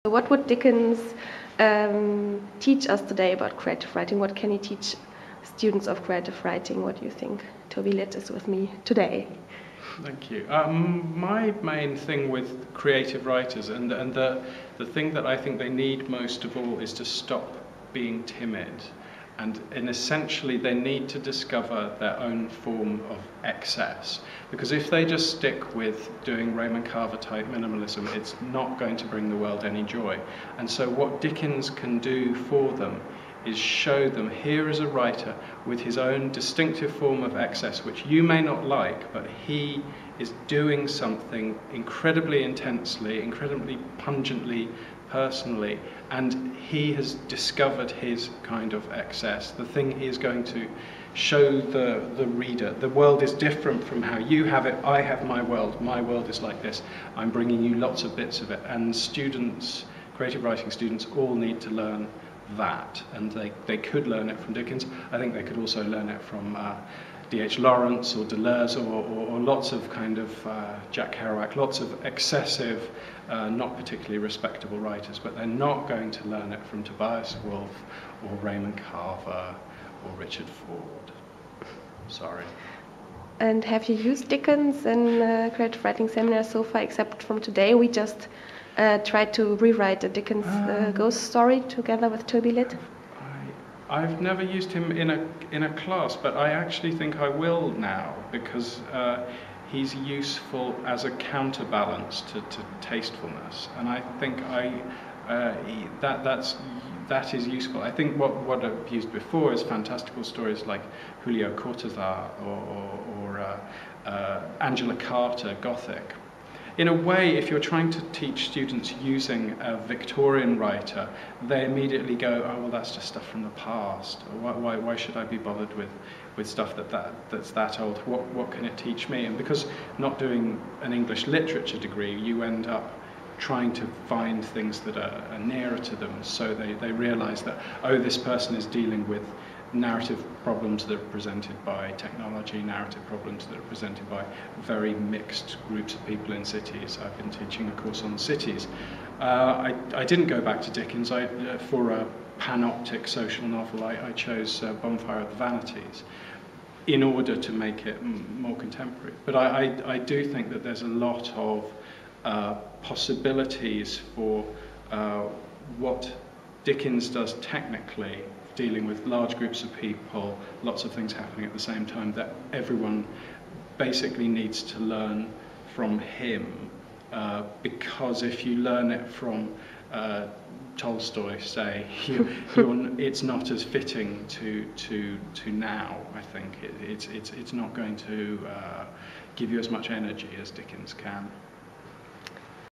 What would Dickens teach us today about creative writing? What can he teach students of creative writing? What do you think? Toby Litt is with me today. Thank you. My main thing with creative writers and the thing that I think they need most of all is to stop being timid. And essentially they need to discover their own form of excess. Because if they just stick with doing Raymond Carver type minimalism, it's not going to bring the world any joy. And so what Dickens can do for them is show them, here is a writer with his own distinctive form of excess, which you may not like, but he is doing something incredibly intensely, incredibly pungently, personally, and he has discovered his kind of excess, the thing he is going to show the reader. The world is different from how you have it. I have my world is like this. I'm bringing you lots of bits of it, and students, creative writing students, all need to learn that, and they could learn it from Dickens. I think they could also learn it from D.H. Lawrence or Deleuze or lots of kind of Jack Kerouac, lots of excessive, not particularly respectable writers, but they're not going to learn it from Tobias Wolff or Raymond Carver or Richard Ford. Sorry. And have you used Dickens in creative writing seminars so far, except from today? We just tried to rewrite a Dickens ghost story together with Toby Litt. I've never used him in a class, but I actually think I will now, because he's useful as a counterbalance to tastefulness, and I think that is useful. I think what I've used before is fantastical stories like Julio Cortázar or Angela Carter, Gothic. In a way, if you're trying to teach students using a Victorian writer, they immediately go, oh, well, that's just stuff from the past. Or why should I be bothered with stuff that's that old? What can it teach me? And because not doing an English literature degree, you end up trying to find things that are nearer to them, so they realize that, oh, this person is dealing with narrative problems that are presented by technology, narrative problems that are presented by very mixed groups of people in cities. I've been teaching a course on cities. I didn't go back to Dickens. For a panoptic social novel, I chose Bonfire of the Vanities in order to make it more contemporary. But I do think that there's a lot of possibilities for what Dickens does technically, dealing with large groups of people, lots of things happening at the same time, that everyone basically needs to learn from him, because if you learn it from Tolstoy, say, it's not as fitting to now. I think it's not going to give you as much energy as Dickens can.